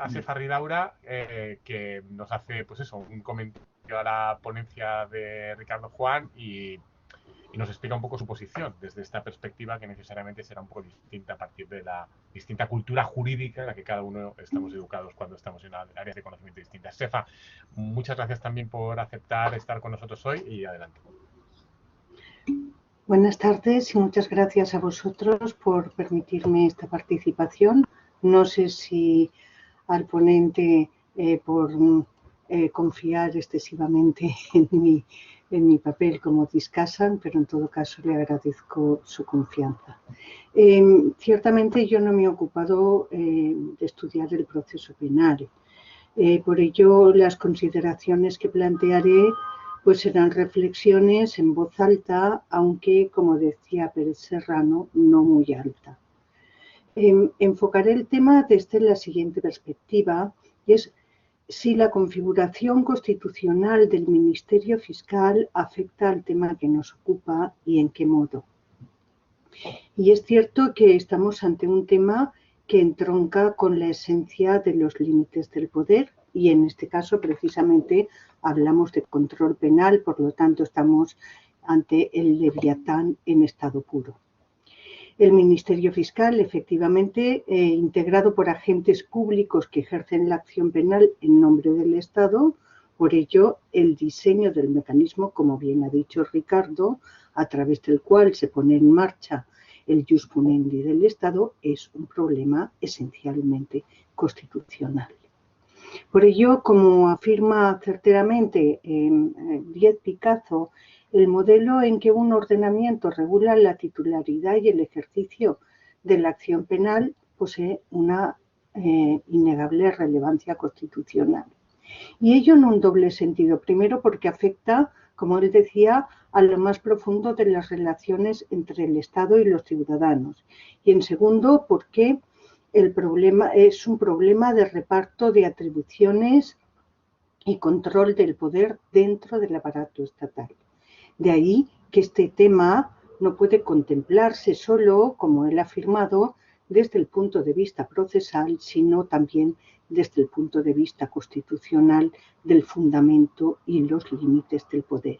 a Sefa Ridaura, que nos hace pues eso, un comentario a la ponencia de Ricardo Juan y nos explica un poco su posición desde esta perspectiva que necesariamente será un poco distinta a partir de la distinta cultura jurídica en la que cada uno estamos educados cuando estamos en áreas de conocimiento distintas. Sefa, muchas gracias también por aceptar estar con nosotros hoy y adelante. Buenas tardes y muchas gracias a vosotros por permitirme esta participación. No sé si al ponente por confiar excesivamente en mi papel como discasan, pero en todo caso le agradezco su confianza. Ciertamente yo no me he ocupado de estudiar el proceso penal. Por ello, las consideraciones que plantearé pues serán reflexiones en voz alta, aunque, como decía Pérez Serrano, no muy alta. Enfocaré el tema desde la siguiente perspectiva, y es si la configuración constitucional del Ministerio Fiscal afecta al tema que nos ocupa y en qué modo. Y es cierto que estamos ante un tema que entronca con la esencia de los límites del poder y en este caso precisamente hablamos de control penal, por lo tanto estamos ante el leviatán en estado puro. El Ministerio Fiscal, efectivamente, integrado por agentes públicos que ejercen la acción penal en nombre del Estado, por ello el diseño del mecanismo, como bien ha dicho Ricardo, a través del cual se pone en marcha el jus punendi del Estado, es un problema esencialmente constitucional. Por ello, como afirma certeramente Díez Picazo, el modelo en que un ordenamiento regula la titularidad y el ejercicio de la acción penal posee una innegable relevancia constitucional. Y ello en un doble sentido. Primero, porque afecta, como él decía, a lo más profundo de las relaciones entre el Estado y los ciudadanos. Y en segundo, porque el problema es un problema de reparto de atribuciones y control del poder dentro del aparato estatal. De ahí que este tema no puede contemplarse solo, como él ha afirmado, desde el punto de vista procesal, sino también desde el punto de vista constitucional del fundamento y los límites del poder.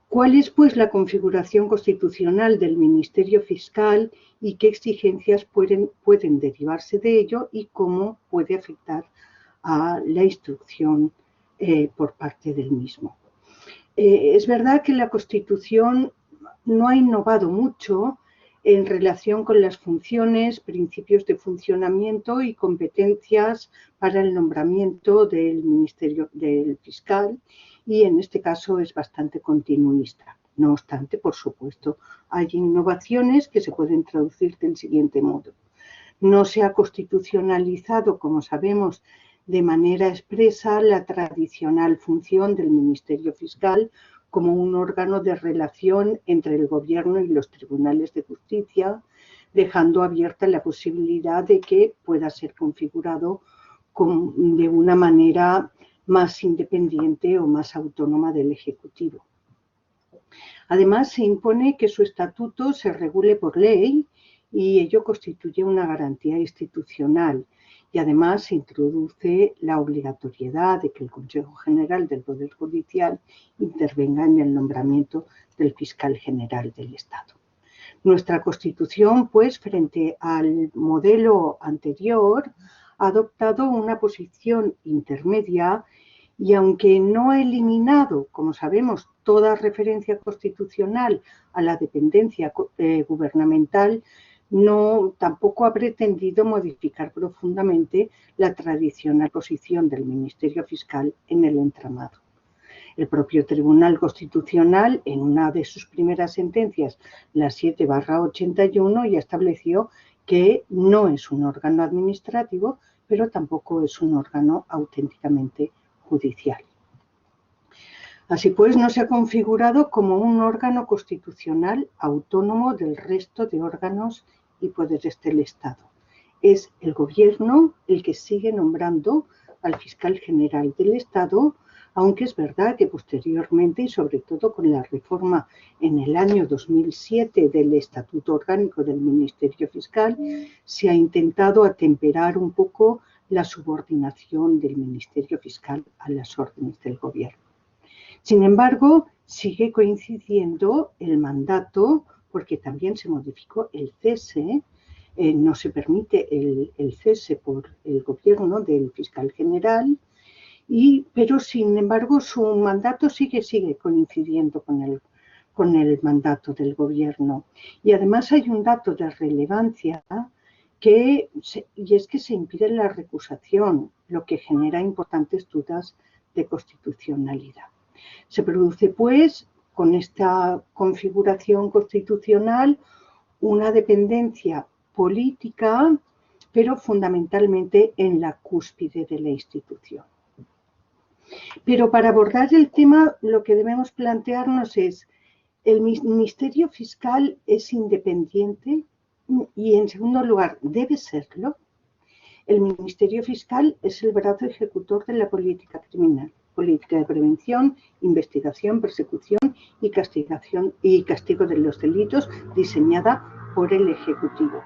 ¿Cuál es, pues, la configuración constitucional del Ministerio Fiscal y qué exigencias pueden derivarse de ello y cómo puede afectar a la instrucción por parte del mismo? Es verdad que la Constitución no ha innovado mucho en relación con las funciones, principios de funcionamiento y competencias para el nombramiento del Ministerio del Fiscal y en este caso es bastante continuista. No obstante, por supuesto, hay innovaciones que se pueden traducir del siguiente modo. No se ha constitucionalizado, como sabemos, de manera expresa la tradicional función del Ministerio Fiscal como un órgano de relación entre el Gobierno y los tribunales de justicia, dejando abierta la posibilidad de que pueda ser configurado de una manera más independiente o más autónoma del Ejecutivo. Además, se impone que su estatuto se regule por ley y ello constituye una garantía institucional. Y además se introduce la obligatoriedad de que el Consejo General del Poder Judicial intervenga en el nombramiento del fiscal general del Estado. Nuestra Constitución, pues, frente al modelo anterior, ha adoptado una posición intermedia y aunque no ha eliminado, como sabemos, toda referencia constitucional a la dependencia gubernamental, tampoco ha pretendido modificar profundamente la tradicional posición del Ministerio Fiscal en el entramado. El propio Tribunal Constitucional, en una de sus primeras sentencias, la 7/81, ya estableció que no es un órgano administrativo, pero tampoco es un órgano auténticamente judicial. Así pues, no se ha configurado como un órgano constitucional autónomo del resto de órganos y poderes del Estado. Es el Gobierno el que sigue nombrando al fiscal general del Estado, aunque es verdad que posteriormente, y sobre todo con la reforma en el año 2007 del Estatuto Orgánico del Ministerio Fiscal, se ha intentado atemperar un poco la subordinación del Ministerio Fiscal a las órdenes del Gobierno. Sin embargo, sigue coincidiendo el mandato, porque también se modificó el cese, no se permite el cese por el Gobierno del fiscal general, pero sin embargo su mandato sigue coincidiendo con el mandato del Gobierno. Y además hay un dato de relevancia y es que se impide la recusación, lo que genera importantes dudas de constitucionalidad. Se produce, pues, con esta configuración constitucional una dependencia política, pero fundamentalmente en la cúspide de la institución. Pero para abordar el tema, lo que debemos plantearnos es: ¿el Ministerio Fiscal es independiente? Y, en segundo lugar, ¿debe serlo? El Ministerio Fiscal es el brazo ejecutor de la política criminal, política de prevención, investigación, persecución y castigo de los delitos diseñada por el Ejecutivo.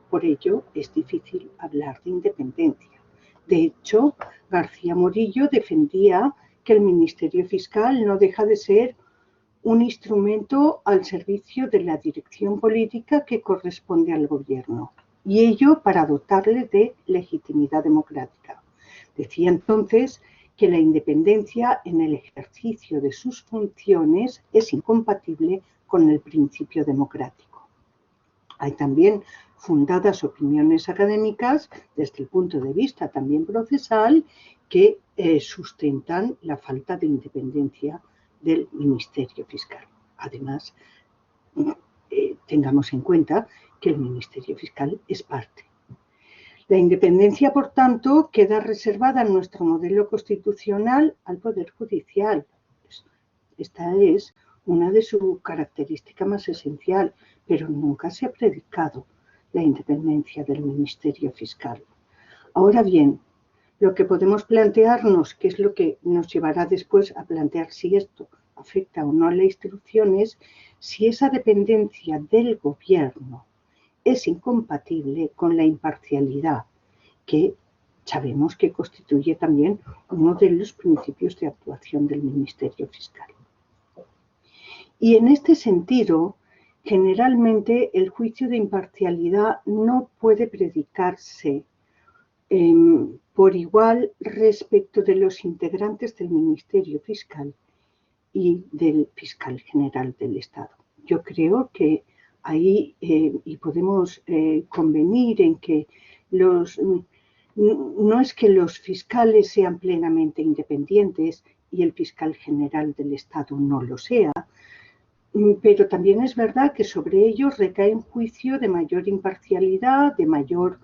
Por ello, es difícil hablar de independencia. De hecho, García Morillo defendía que el Ministerio Fiscal no deja de ser un instrumento al servicio de la dirección política que corresponde al Gobierno, y ello para dotarle de legitimidad democrática. Decía entonces que la independencia en el ejercicio de sus funciones es incompatible con el principio democrático. Hay también fundadas opiniones académicas, desde el punto de vista también procesal, que sustentan la falta de independencia del Ministerio Fiscal. Además, tengamos en cuenta que el Ministerio Fiscal es parte. La independencia, por tanto, queda reservada en nuestro modelo constitucional al Poder Judicial. Esta es una de sus características más esenciales, pero nunca se ha predicado la independencia del Ministerio Fiscal. Ahora bien, lo que podemos plantearnos, que es lo que nos llevará después a plantear si esto afecta o no a las instituciones, si esa dependencia del Gobierno es incompatible con la imparcialidad, que sabemos que constituye también uno de los principios de actuación del Ministerio Fiscal. Y en este sentido, generalmente el juicio de imparcialidad no puede predicarse por igual respecto de los integrantes del Ministerio Fiscal y del fiscal general del Estado. Yo creo que ahí, y podemos convenir en que no es que los fiscales sean plenamente independientes y el fiscal general del Estado no lo sea, pero también es verdad que sobre ellos recae un juicio de mayor imparcialidad, de mayor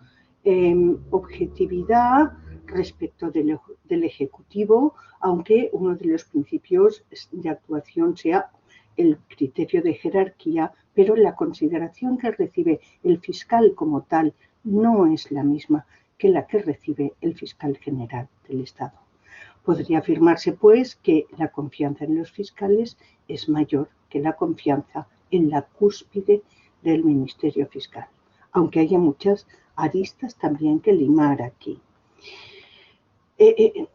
objetividad respecto del Ejecutivo, aunque uno de los principios de actuación sea el criterio de jerarquía, pero la consideración que recibe el fiscal como tal no es la misma que la que recibe el fiscal general del Estado. Podría afirmarse, pues, que la confianza en los fiscales es mayor que la confianza en la cúspide del Ministerio Fiscal, aunque haya muchas aristas también que limar aquí.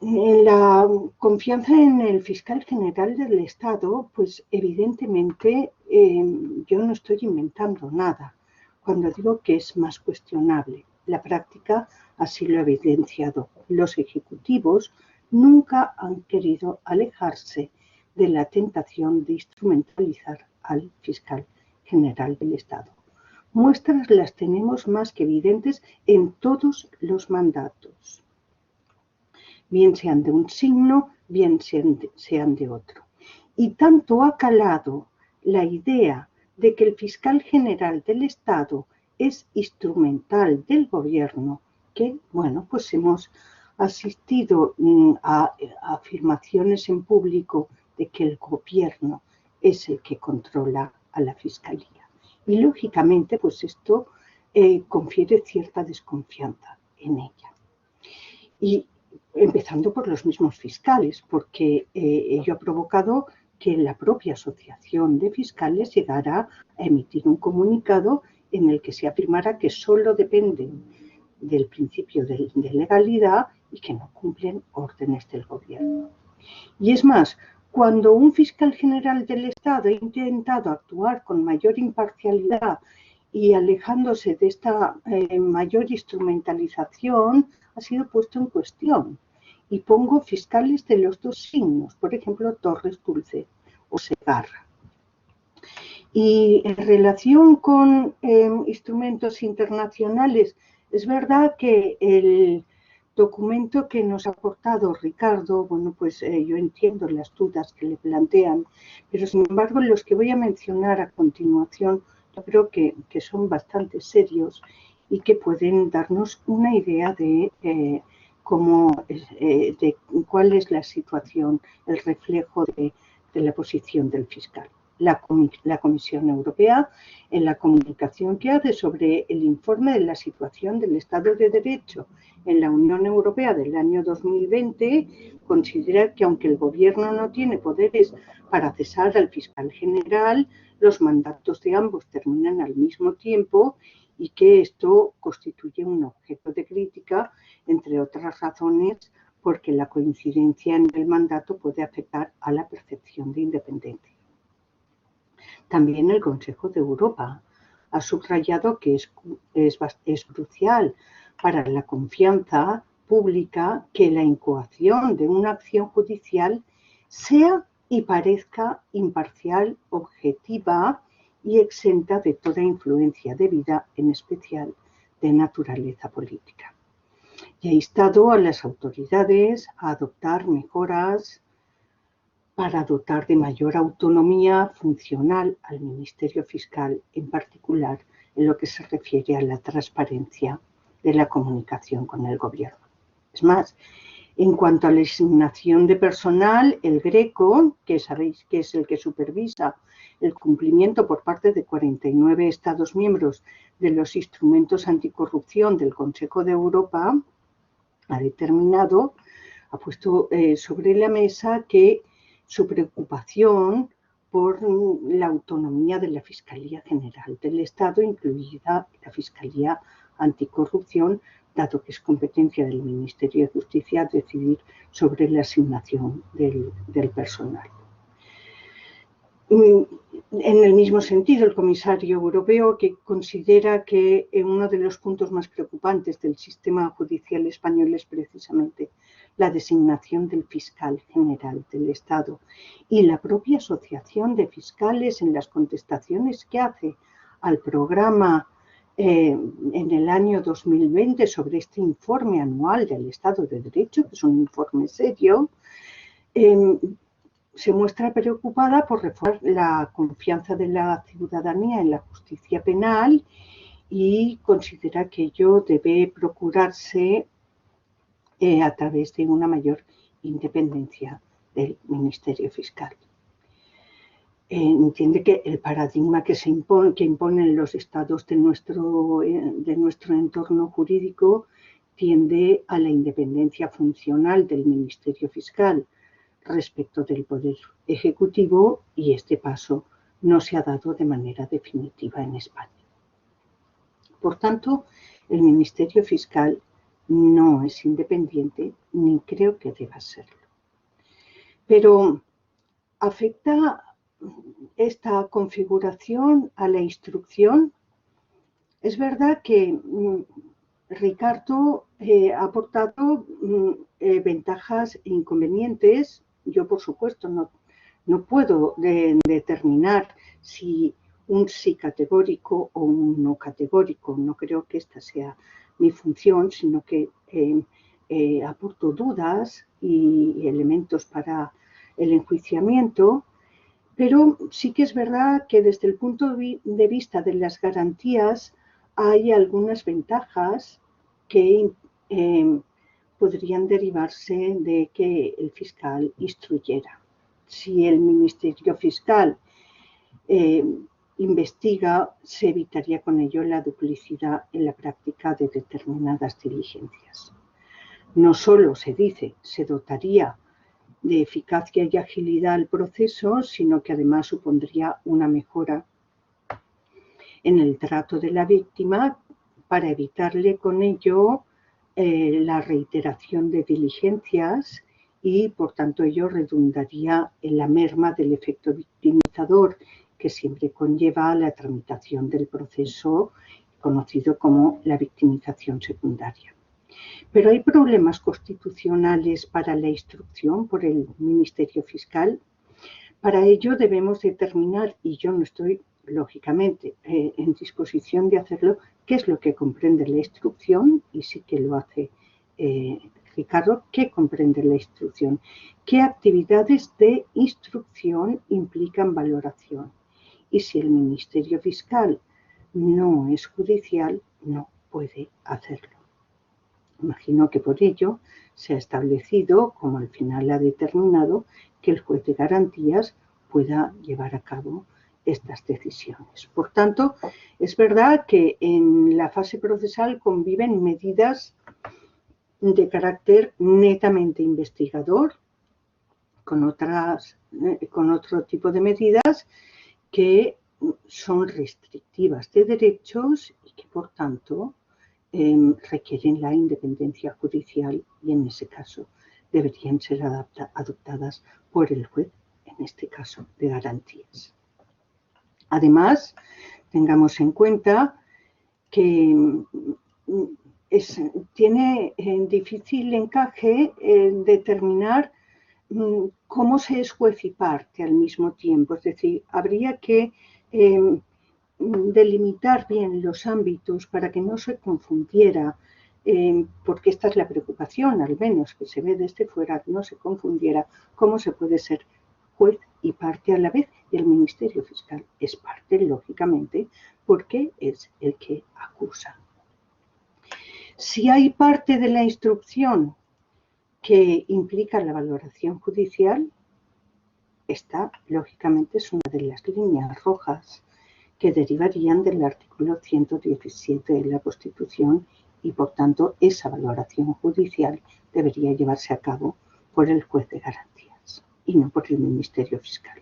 La confianza en el fiscal general del Estado, pues evidentemente yo no estoy inventando nada cuando digo que es más cuestionable. La práctica así lo ha evidenciado. Los ejecutivos nunca han querido alejarse de la tentación de instrumentalizar al fiscal general del Estado. Muestras las tenemos más que evidentes en todos los mandatos, bien sean de un signo, bien sean de otro. Y tanto ha calado la idea de que el fiscal general del Estado es instrumental del Gobierno, que, bueno, pues hemos asistido a afirmaciones en público de que el Gobierno es el que controla a la Fiscalía. Y, lógicamente, pues esto confiere cierta desconfianza en ella. Y empezando por los mismos fiscales, porque ello ha provocado que la propia asociación de fiscales llegara a emitir un comunicado en el que se afirmara que solo dependen del principio de legalidad y que no cumplen órdenes del gobierno. Y es más, cuando un fiscal general del Estado ha intentado actuar con mayor imparcialidad y alejándose de esta mayor instrumentalización, ha sido puesto en cuestión. Y pongo fiscales de los dos signos, por ejemplo, Torres Dulce o Segarra. Y en relación con instrumentos internacionales, es verdad que el documento que nos ha aportado Ricardo, bueno, pues yo entiendo las dudas que le plantean, pero sin embargo los que voy a mencionar a continuación yo creo que son bastante serios y que pueden darnos una idea de de cuál es la situación, el reflejo de la posición del fiscal. La Comisión Europea, en la comunicación que hace sobre el informe de la situación del Estado de Derecho en la Unión Europea del año 2020, considera que aunque el Gobierno no tiene poderes para cesar al fiscal general, los mandatos de ambos terminan al mismo tiempo y que esto constituye un objeto de crítica, entre otras razones, porque la coincidencia en el mandato puede afectar a la percepción de independencia. También el Consejo de Europa ha subrayado que es crucial para la confianza pública que la incoación de una acción judicial sea y parezca imparcial, objetiva y exenta de toda influencia debida, en especial de naturaleza política. Y ha instado a las autoridades a adoptar mejoras para dotar de mayor autonomía funcional al Ministerio Fiscal, en particular en lo que se refiere a la transparencia de la comunicación con el Gobierno. Es más, en cuanto a la designación de personal, el GRECO, que sabéis que es el que supervisa el cumplimiento por parte de 49 Estados miembros de los instrumentos anticorrupción del Consejo de Europa, ha puesto sobre la mesa que su preocupación por la autonomía de la Fiscalía General del Estado, incluida la Fiscalía Anticorrupción, dado que es competencia del Ministerio de Justicia decidir sobre la asignación del personal. En el mismo sentido, el comisario europeo, que considera que uno de los puntos más preocupantes del sistema judicial español es precisamente la designación del fiscal general del Estado, y la propia asociación de fiscales en las contestaciones que hace al programa en el año 2020 sobre este informe anual del Estado de Derecho, que es un informe serio, se muestra preocupada por reforzar la confianza de la ciudadanía en la justicia penal y considera que ello debe procurarse a través de una mayor independencia del Ministerio Fiscal. Entiende que el paradigma que imponen los estados de nuestro entorno jurídico tiende a la independencia funcional del Ministerio Fiscal respecto del Poder Ejecutivo, y este paso no se ha dado de manera definitiva en España. Por tanto, el Ministerio Fiscal no es independiente ni creo que deba serlo. Pero ¿afecta esta configuración a la instrucción? Es verdad que Ricardo ha aportado ventajas e inconvenientes. Yo, por supuesto, no puedo determinar si un sí categórico o un no categórico. No creo que esta sea mi función, sino que aporto dudas y elementos para el enjuiciamiento, pero sí que es verdad que desde el punto de vista de las garantías hay algunas ventajas que podrían derivarse de que el fiscal instruyera. Si el Ministerio Fiscal investiga, se evitaría con ello la duplicidad en la práctica de determinadas diligencias. No solo se dice, se dotaría de eficacia y agilidad al proceso, sino que además supondría una mejora en el trato de la víctima, para evitarle con ello la reiteración de diligencias y, por tanto, ello redundaría en la merma del efecto victimizador que siempre conlleva la tramitación del proceso conocido como la victimización secundaria. Pero hay problemas constitucionales para la instrucción por el Ministerio Fiscal. Para ello debemos determinar, y yo no estoy lógicamente en disposición de hacerlo, qué es lo que comprende la instrucción, y sí que lo hace Ricardo, qué comprende la instrucción, qué actividades de instrucción implican valoración. Y si el Ministerio Fiscal no es judicial, no puede hacerlo. Imagino que por ello se ha establecido, como al final ha determinado, que el juez de garantías pueda llevar a cabo estas decisiones. Por tanto, es verdad que en la fase procesal conviven medidas de carácter netamente investigador con otro tipo de medidas que son restrictivas de derechos y que, por tanto, requieren la independencia judicial y, en ese caso, deberían ser adoptadas por el juez, en este caso, de garantías. Además, tengamos en cuenta que tiene difícil encaje determinar cómo se es juez y parte al mismo tiempo. Es decir, habría que delimitar bien los ámbitos para que no se confundiera, porque esta es la preocupación, al menos que se ve desde fuera, no se confundiera cómo se puede ser juez y parte a la vez, y el Ministerio Fiscal es parte, lógicamente, porque es el que acusa. Si hay parte de la instrucción que implica la valoración judicial, esta, lógicamente, es una de las líneas rojas que derivarían del artículo 117 de la Constitución y, por tanto, esa valoración judicial debería llevarse a cabo por el juez de garantías y no por el Ministerio Fiscal.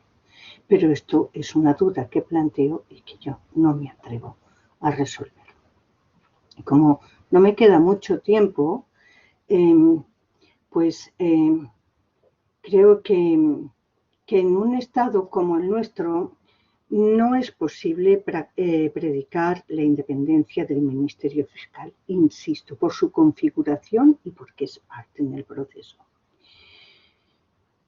Pero esto es una duda que planteo y que yo no me atrevo a resolver. Como no me queda mucho tiempo, creo que en un estado como el nuestro no es posible predicar la independencia del Ministerio Fiscal, insisto, por su configuración y porque es parte en el proceso.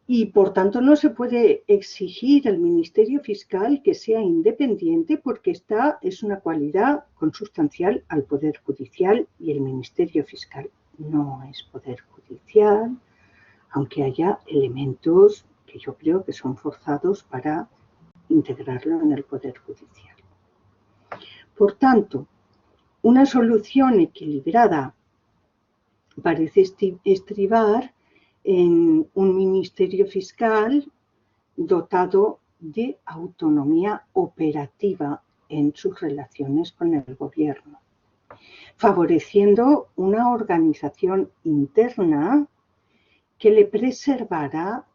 Y, por tanto, no se puede exigir al Ministerio Fiscal que sea independiente porque esta es una cualidad consustancial al Poder Judicial y el Ministerio Fiscal no es Poder Judicial, aunque haya elementos que yo creo que son forzados para integrarlo en el Poder Judicial. Por tanto, una solución equilibrada parece estribar en un Ministerio Fiscal dotado de autonomía operativa en sus relaciones con el Gobierno, favoreciendo una organización interna que le preservara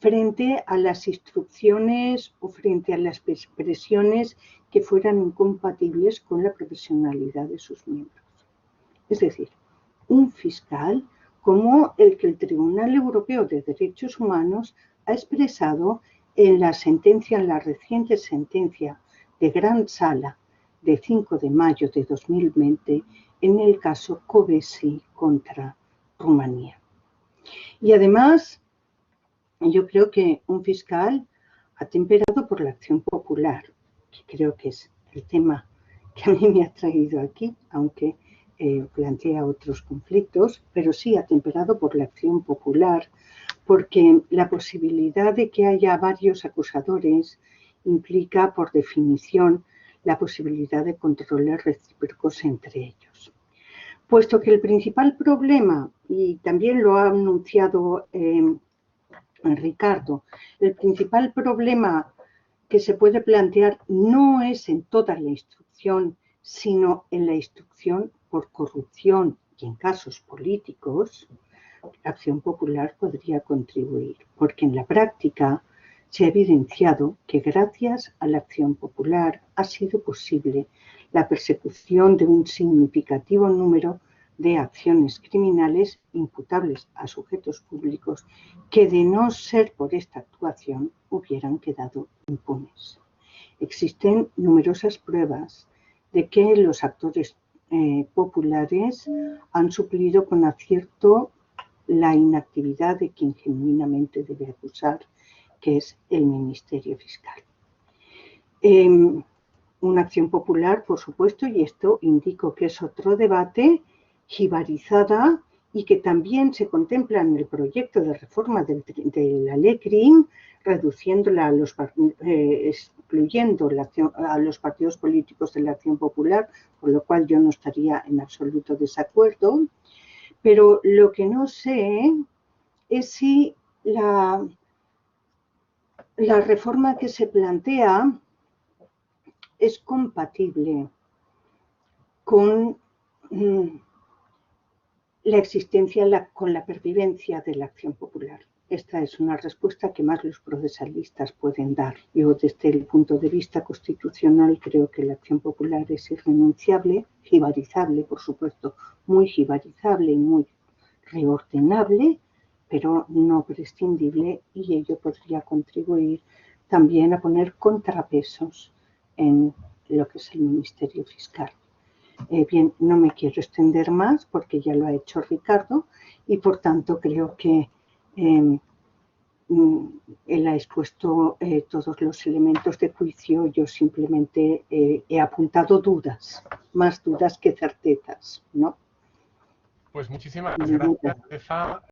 frente a las instrucciones o frente a las presiones que fueran incompatibles con la profesionalidad de sus miembros. Es decir, un fiscal como el que el Tribunal Europeo de Derechos Humanos ha expresado en la reciente sentencia de Gran Sala de 5 de mayo de 2020 en el caso Kövesi contra Rumanía. Y además, yo creo que un fiscal atemperado por la acción popular, que creo que es el tema que a mí me ha traído aquí, aunque plantea otros conflictos, pero sí atemperado por la acción popular, porque la posibilidad de que haya varios acusadores implica, por definición, la posibilidad de controles recíprocos entre ellos. Puesto que el principal problema, y también lo ha anunciado Ricardo, el principal problema que se puede plantear no es en toda la instrucción, sino en la instrucción por corrupción y en casos políticos, la acción popular podría contribuir, porque en la práctica se ha evidenciado que gracias a la acción popular ha sido posible la persecución de un significativo número de acciones criminales imputables a sujetos públicos que, de no ser por esta actuación, hubieran quedado impunes. Existen numerosas pruebas de que los actores populares han suplido con acierto la inactividad de quien genuinamente debe acusar, que es el Ministerio Fiscal. Una acción popular, por supuesto, y esto indico que es otro debate, jibarizada y que también se contempla en el proyecto de reforma de la ley CRIM, reduciéndola excluyendo a los partidos políticos de la acción popular, por lo cual yo no estaría en absoluto desacuerdo. Pero lo que no sé es si la reforma que se plantea es compatible con la existencia, con la pervivencia de la acción popular. Esta es una respuesta que más los procesalistas pueden dar. Yo, desde el punto de vista constitucional, creo que la acción popular es irrenunciable, jibarizable, por supuesto, muy jibarizable y muy reordenable, pero no prescindible, y ello podría contribuir también a poner contrapesos en lo que es el Ministerio Fiscal. Bien, no me quiero extender más porque ya lo ha hecho Ricardo y por tanto creo que él ha expuesto todos los elementos de juicio. Yo simplemente he apuntado dudas, más dudas que certezas, ¿no? Pues muchísimas gracias, Estefa.